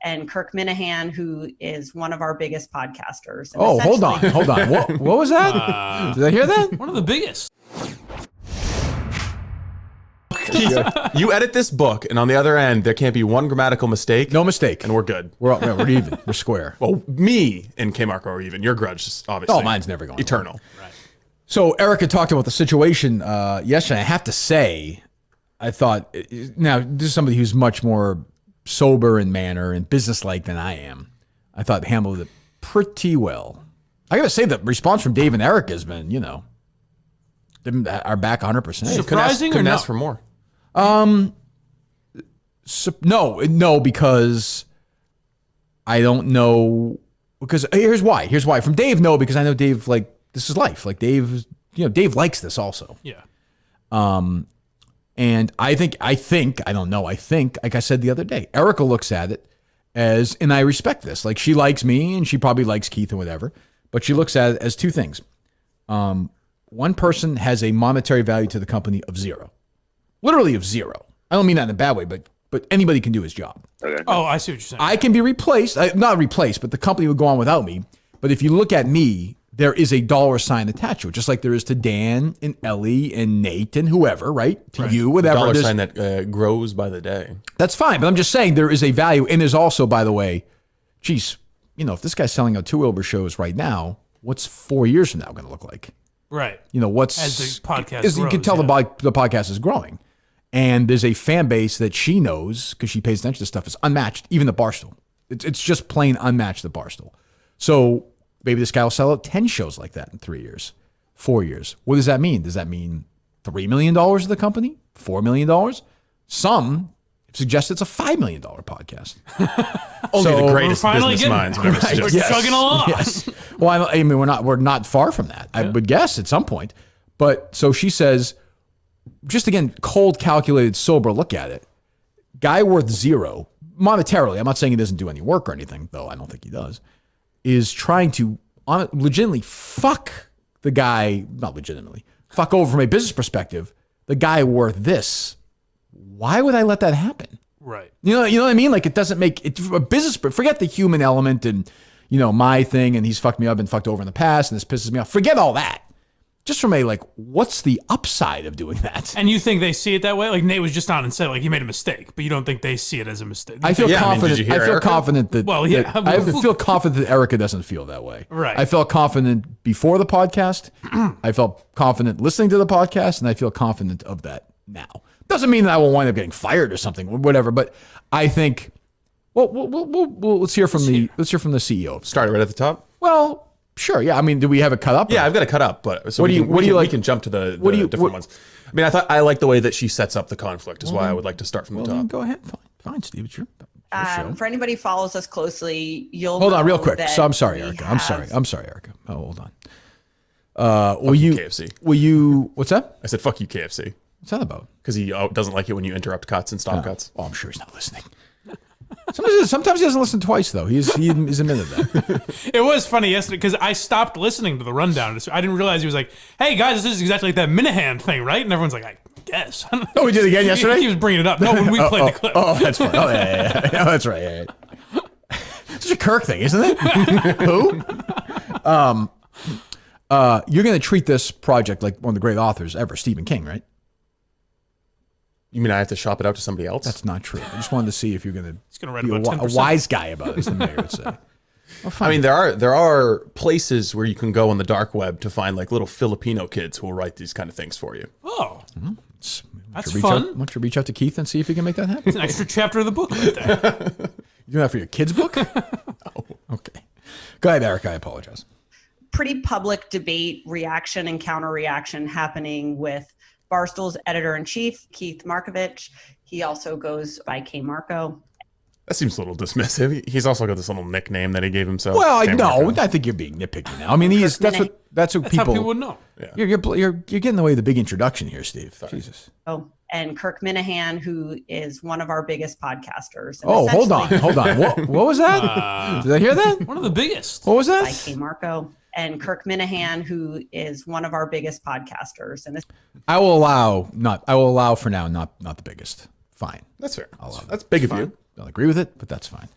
and Kirk Minihane, who is one of our biggest podcasters. And oh, hold on. What was that? Did I hear that? One of the biggest. You edit this book, and on the other end, there can't be one grammatical mistake. No mistake. And we're good. We're even. We're square. Well, me and K. Marco are even. Your grudge is obviously. Oh, mine's never going eternal. Right. So Erika talked about the situation yesterday. I have to say, I thought, now, this is somebody who's much more sober in manner and businesslike than I am. I thought handled it pretty well. I got to say, the response from Dave and Erika has been, are back 100%. Surprising couldn't or ask no? for more. No, because I don't know. Because here's why. From Dave, no, because I know Dave, like, this is life. Like, Dave likes this also. Yeah. And I think, like I said the other day, Erika looks at it as, and I respect this, like, she likes me and she probably likes Keith or whatever, but she looks at it as two things. One person has a monetary value to the company of zero. Literally of zero. I don't mean that in a bad way, but anybody can do his job. Okay. Oh, I see what you're saying. I can be replaced, not replaced, but the company would go on without me. But if you look at me, there is a dollar sign attached to it, just like there is to Dan and Ellie and Nate and whoever, right? To you, whatever. Dollar sign that grows by the day. That's fine, but I'm just saying there is a value, and there's also, by the way, geez, if this guy's selling out 2 Wilbur shows right now, what's 4 years from now going to look like? Right. What's as the podcast grows, you can tell yeah. the podcast is growing, and there's a fan base that she knows because she pays attention to stuff. It's unmatched, even the Barstool. It's just plain unmatched the Barstool. So maybe this guy will sell out 10 shows like that in 3 years, 4 years. What does that mean? Does that mean $3 million of the company? $4 million? Some suggest it's a $5 million podcast. Only the greatest finally business minds. We're We're chugging along. Yes. Well, I mean, we're not far from that. I would guess at some point. But so she says, just again, cold, calculated, sober look at it. Guy worth zero monetarily. I'm not saying he doesn't do any work or anything, though I don't think he does. Is trying to legitimately fuck the guy, not legitimately, fuck over from a business perspective, the guy worth this. Why would I let that happen? Right. You know what I mean? Like, it doesn't make it a business, but forget the human element and, my thing, and he's fucked me up and fucked over in the past, and this pisses me off. Forget all that. Just from what's the upside of doing that? And you think they see it that way? Like, Nate was just on and said, he made a mistake, but you don't think they see it as a mistake? I feel confident. did you hear I feel Erika? confident that. Well, yeah. I feel confident that Erika doesn't feel that way. Right. I felt confident before the podcast. I felt confident listening to the podcast, and I feel confident of that now. Doesn't mean that I will wind up getting fired or something, or whatever. But I think. Well, let's hear from the CEO. Started right at the top. Well, sure. Yeah. I mean, do we have it cut up? Yeah, I've got to cut up, but so What do you like? We can jump to the different ones. I mean, I like the way that she sets up the conflict. Is why I would like to start from the top. Go ahead. Fine, Steve. It's your show. For anybody who follows us closely, you'll Hold on, real know quick. that So I'm sorry, we Erika. have- I'm sorry, Erika. Oh, hold on. Will you KFC. Will you? What's that? I said, "Fuck you, KFC," What's that about? because he doesn't like it when you interrupt cuts and stop cuts. Oh, I'm sure he's not listening. Sometimes he doesn't listen twice, though. He's admitted that. It was funny yesterday because I stopped listening to the rundown. I didn't realize he was like, "Hey guys, this is exactly like that Minihane thing, right?" And everyone's like, "I guess." Oh, we did it again yesterday? He was bringing it up. No, when we played the clip. Oh, that's fine. Oh, yeah. Oh, that's right. Yeah. It's a Kirk thing, isn't it? Who? You're going to treat this project like one of the great authors ever, Stephen King, right? You mean I have to shop it out to somebody else? That's not true. I just wanted to see if you're going gonna to write be about a 10%. wise guy about it, as the mayor would say. Well, I mean, there are places where you can go on the dark web to find little Filipino kids who will write these kind of things for you. Oh, that's why fun. don't you reach out to Keith and see if he can make that happen? It's an extra chapter of the book right there. You doing that for your kid's book? Okay. Go ahead, Eric. I apologize. Pretty public debate, reaction, and counter reaction happening with Barstool's editor-in-chief, Keith Markovich. He also goes by K. Marco. That seems a little dismissive. He's also got this little nickname that he gave himself. Well, K. no, Marco. I think you're being nitpicky now. I mean, that's what That's people. how people would know. You're getting in the way of the big introduction here, Steve. Sorry. Jesus. Oh, and Kirk Minihane, who is one of our biggest podcasters. And Oh, hold on. essentially What was that? Did I hear that? One of the biggest. What was By that? K. Marco. And Kirk Minihane, who is one of our biggest podcasters. And I will allow for now, not the biggest. Fine. That's fair. That's big of you. Don't agree with it, but that's fine.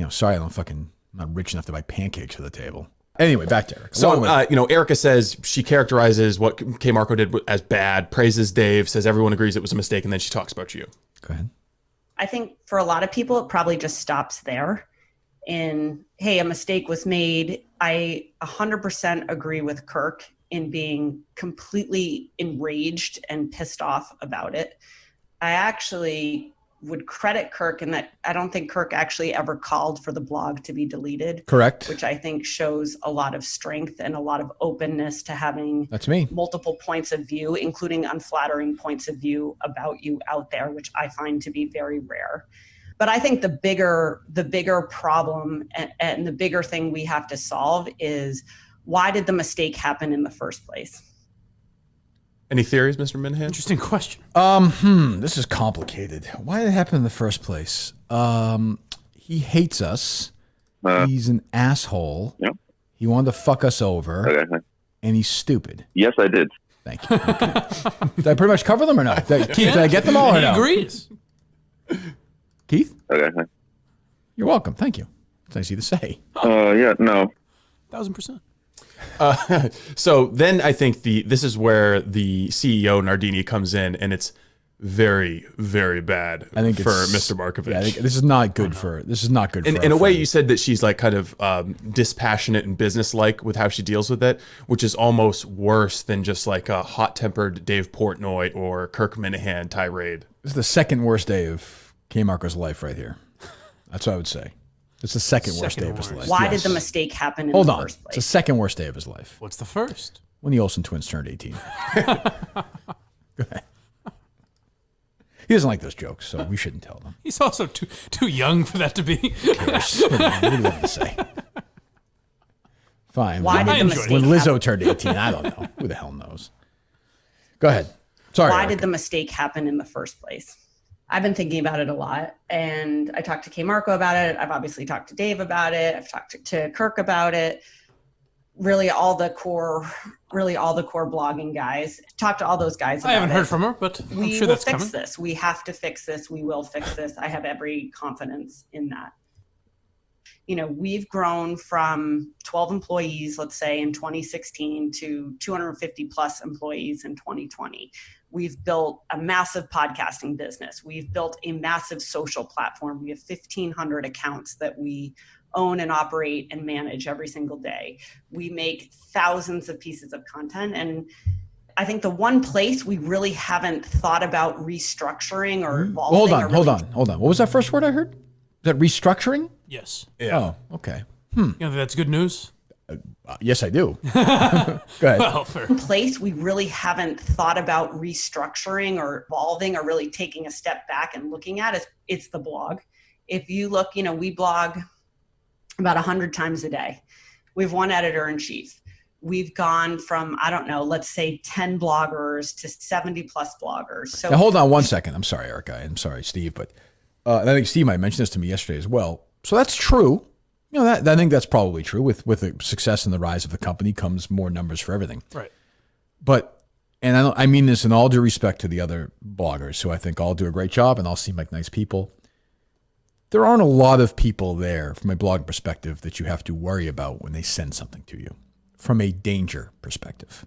sorry, I'm not rich enough to buy pancakes for the table. Anyway, back to Erika. So, Erika says she characterizes what K. Marco did as bad, praises Dave, says everyone agrees it was a mistake, and then she talks about you. Go ahead. I think for a lot of people, it probably just stops there. In, hey, a mistake was made. I 100% agree with Kirk in being completely enraged and pissed off about it. I actually would credit Kirk in that I don't think Kirk actually ever called for the blog to be deleted. Correct. Which I think shows a lot of strength and a lot of openness to having That's me. multiple points of view, including unflattering points of view about you out there, which I find to be very rare. But I think the bigger problem and the bigger thing we have to solve is, why did the mistake happen in the first place? Any theories, Mr. Minihane? Interesting question. This is complicated. Why did it happen in the first place? He hates us. He's an asshole. Yeah. He wanted to fuck us over. Okay. And he's stupid. Yes, I did. Thank you. Okay. Did I pretty much cover them or not? Keith, did I get them all or He no? agrees. Keith? Okay. You're welcome. Thank you. It's nice of you to say. Yeah, no. 1000%. So then I think this is where the CEO Nardini comes in, and it's very, very bad I think for it's- Mr. Markovich. Yeah, I think this is not good for. This is not good. For In our a way, friend. you said that she's like kind of dispassionate and businesslike with how she deals with it, which is almost worse than just like a hot-tempered Dave Portnoy or Kirk Minihane tirade. This is the second worst day of K. Marco's life right here. That's what I would say. It's the second worst Second day of his worst. life. Why Yes. did the mistake happen in Hold the on. first It's the place? second worst day of his life. What's the first? When the Olsen twins turned 18. Go ahead. He doesn't like those jokes, so we shouldn't tell them. He's also too young for that to be. What do you want to say? Fine. Why did the enjoyed mistake When Lizzo happen? turned 18, I don't know. Who the hell knows? Go ahead. Sorry. Why Erica. did the mistake happen in the first place? I've been thinking about it a lot, and I talked to K. Marco about it. I've obviously talked to Dave about it. I've talked to Kirk about it. Really all the core blogging guys. Talked to all those guys about I haven't it. heard from her, but I'm We sure will that's fix coming. this. We have to fix this. We will fix this. I have every confidence in that. We've grown from 12 employees, let's say in 2016, to 250 plus employees in 2020. We've built a massive podcasting business. We've built a massive social platform. We have 1,500 accounts that we own and operate and manage every single day. We make thousands of pieces of content. And I think the one place we really haven't thought about restructuring or evolving. Hold on. What was that first word I heard? Is that restructuring? Yes. Oh, okay. You know that's good news? Yes, I do. Go ahead. Well, fair. Place we really haven't thought about restructuring or evolving or really taking a step back and looking at it's the blog. If you look, we blog about 100 times a day. We have one editor-in-chief. We've gone from, I don't know, let's say 10 bloggers to 70 plus bloggers. So Now, hold on one second. I'm sorry, Erica. I'm sorry, Steve, but I think Steve might mention this to me yesterday as well. So that's true. I think that's probably true. With the success and the rise of the company comes more numbers for everything. Right. But, and I mean this in all due respect to the other bloggers who I think all do a great job and all seem like nice people. There aren't a lot of people there from a blog perspective that you have to worry about when they send something to you from a danger perspective.